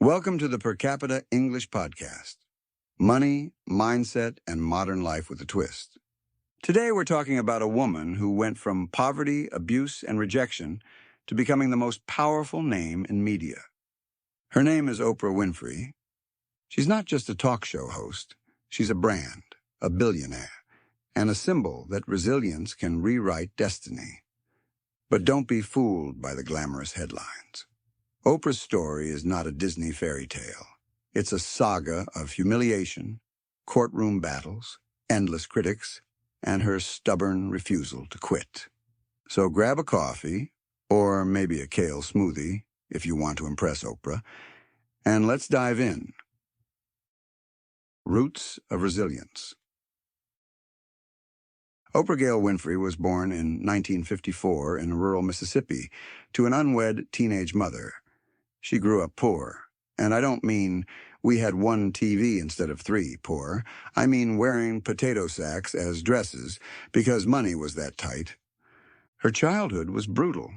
Welcome to the Per Capita English Podcast. Money, mindset, and modern life with a twist. Today we're talking about a woman who went from poverty, abuse, and rejection to becoming the most powerful name in media. Her name is Oprah Winfrey. She's not just a talk show host. She's a brand, a billionaire, and a symbol that resilience can rewrite destiny. But don't be fooled by the glamorous headlines. Oprah's story is not a Disney fairy tale. It's a saga of humiliation, courtroom battles, endless critics, and her stubborn refusal to quit. So grab a coffee, or maybe a kale smoothie, if you want to impress Oprah, and let's dive in. Roots of Resilience. Oprah Gail Winfrey was born in 1954 in rural Mississippi to an unwed teenage mother. She grew up poor, and I don't mean we had one TV instead of three poor. I mean wearing potato sacks as dresses because money was that tight. Her childhood was brutal.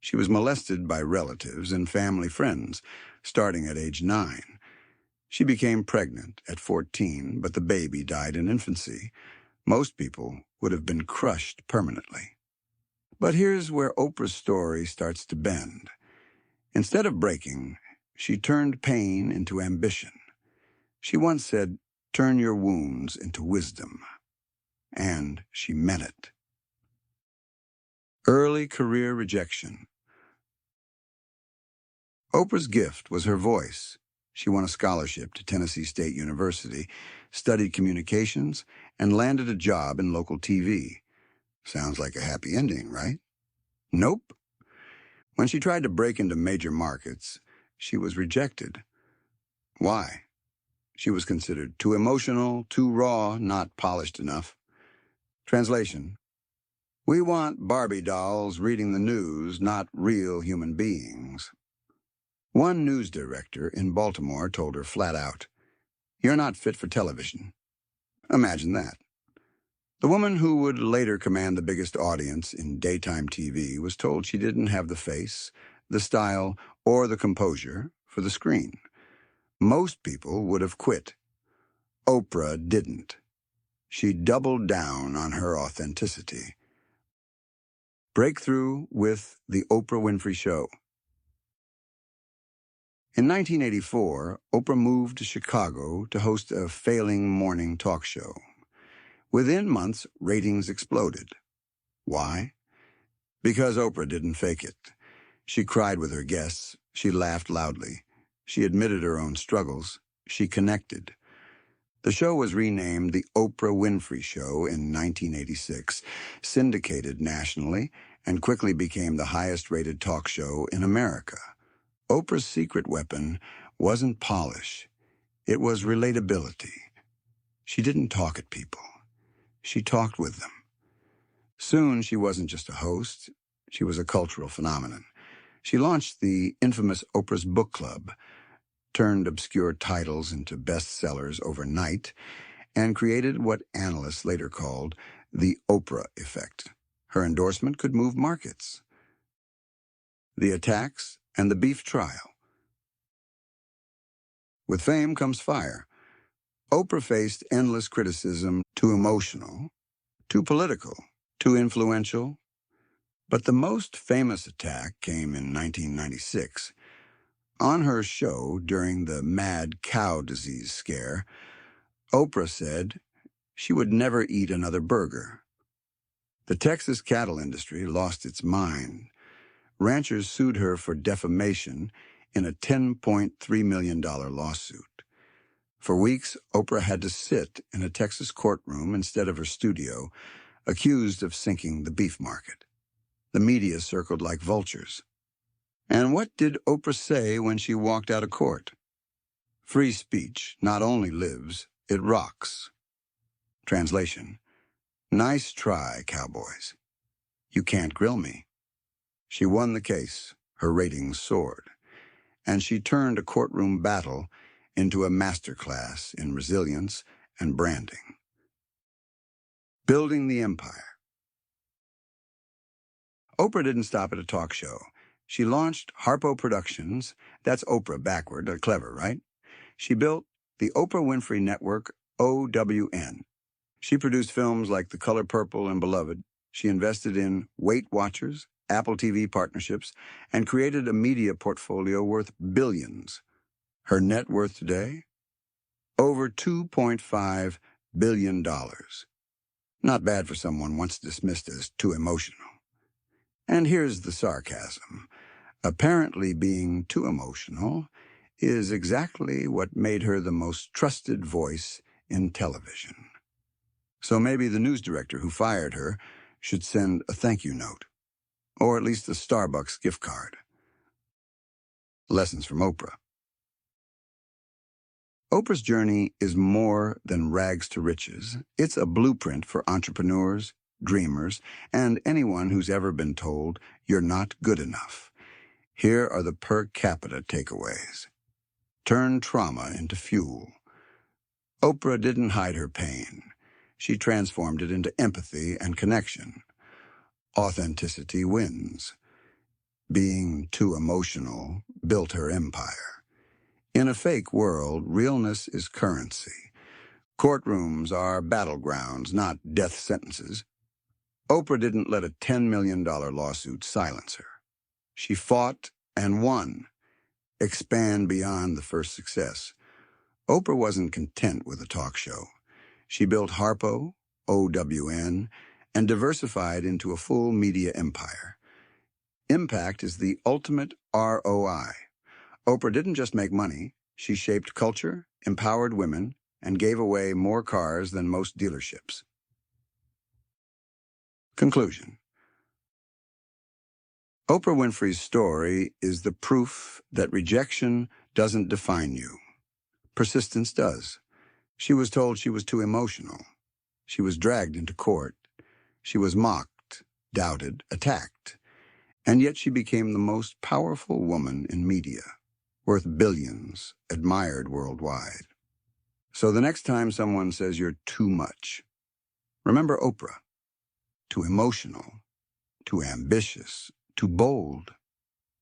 She was molested by relatives and family friends, starting at age 9. She became pregnant at 14, but the baby died in infancy. Most people would have been crushed permanently. But here's where Oprah's story starts to bend. Instead of breaking, she turned pain into ambition. She once said, "Turn your wounds into wisdom." And she meant it. Early career rejection. Oprah's gift was her voice. She won a scholarship to Tennessee State University, studied communications, and landed a job in local TV. Sounds like a happy ending, right? Nope. When she tried to break into major markets, she was rejected. Why? She was considered too emotional, too raw, not polished enough. Translation: we want Barbie dolls reading the news, not real human beings. One news director in Baltimore told her flat out, "You're not fit for television." Imagine that. The woman who would later command the biggest audience in daytime TV was told she didn't have the face, the style, or the composure for the screen. Most people would have quit. Oprah didn't. She doubled down on her authenticity. Breakthrough with The Oprah Winfrey Show. In 1984, Oprah moved to Chicago to host a failing morning talk show. Within months, ratings exploded. Why? Because Oprah didn't fake it. She cried with her guests. She laughed loudly. She admitted her own struggles. She connected. The show was renamed The Oprah Winfrey Show in 1986, syndicated nationally, and quickly became the highest-rated talk show in America. Oprah's secret weapon wasn't polish. It was relatability. She didn't talk at people. She talked with them. Soon, she wasn't just a host. She was a cultural phenomenon. She launched the infamous Oprah's Book Club, turned obscure titles into bestsellers overnight, and created what analysts later called the Oprah effect. Her endorsement could move markets. The attacks and the beef trial. With fame comes fire. Oprah faced endless criticism, too emotional, too political, too influential. But the most famous attack came in 1996. On her show during the mad cow disease scare, Oprah said she would never eat another burger. The Texas cattle industry lost its mind. Ranchers sued her for defamation in a $10.3 million lawsuit. For weeks, Oprah had to sit in a Texas courtroom instead of her studio, accused of sinking the beef market. The media circled like vultures. And what did Oprah say when she walked out of court? Free speech not only lives, it rocks. Translation: nice try, cowboys. You can't grill me. She won the case. Her ratings soared. And she turned a courtroom battle into a masterclass in resilience and branding. Building the empire. Oprah didn't stop at a talk show. She launched Harpo Productions. That's Oprah backward. Clever, right? She built the Oprah Winfrey Network, OWN. She produced films like The Color Purple and Beloved. She invested in Weight Watchers, Apple TV partnerships, and created a media portfolio worth billions. Her net worth today? Over $2.5 billion. Not bad for someone once dismissed as too emotional. And here's the sarcasm. Apparently being too emotional is exactly what made her the most trusted voice in television. So maybe the news director who fired her should send a thank you note, or at least a Starbucks gift card. Lessons from Oprah. Oprah's journey is more than rags to riches. It's a blueprint for entrepreneurs, dreamers, and anyone who's ever been told you're not good enough. Here are the per capita takeaways. Turn trauma into fuel. Oprah didn't hide her pain. She transformed it into empathy and connection. Authenticity wins. Being too emotional built her empire. In a fake world, realness is currency. Courtrooms are battlegrounds, not death sentences. Oprah didn't let a $10 million lawsuit silence her. She fought and won. Expand beyond the first success. Oprah wasn't content with a talk show. She built Harpo, OWN, and diversified into a full media empire. Impact is the ultimate ROI. Oprah didn't just make money. She shaped culture, empowered women, and gave away more cars than most dealerships. Conclusion. Oprah Winfrey's story is the proof that rejection doesn't define you. Persistence does. She was told she was too emotional. She was dragged into court. She was mocked, doubted, attacked. And yet she became the most powerful woman in media, worth billions, admired worldwide. So the next time someone says you're too much, remember Oprah. Too emotional, too ambitious, too bold.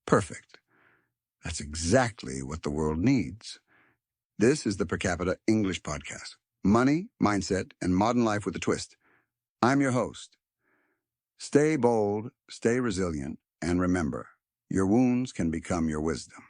Perfect. That's exactly what the world needs. This is the Per Capita English Podcast. Money, mindset, and modern life with a twist. I'm your host. Stay bold, stay resilient, and remember, your wounds can become your wisdom.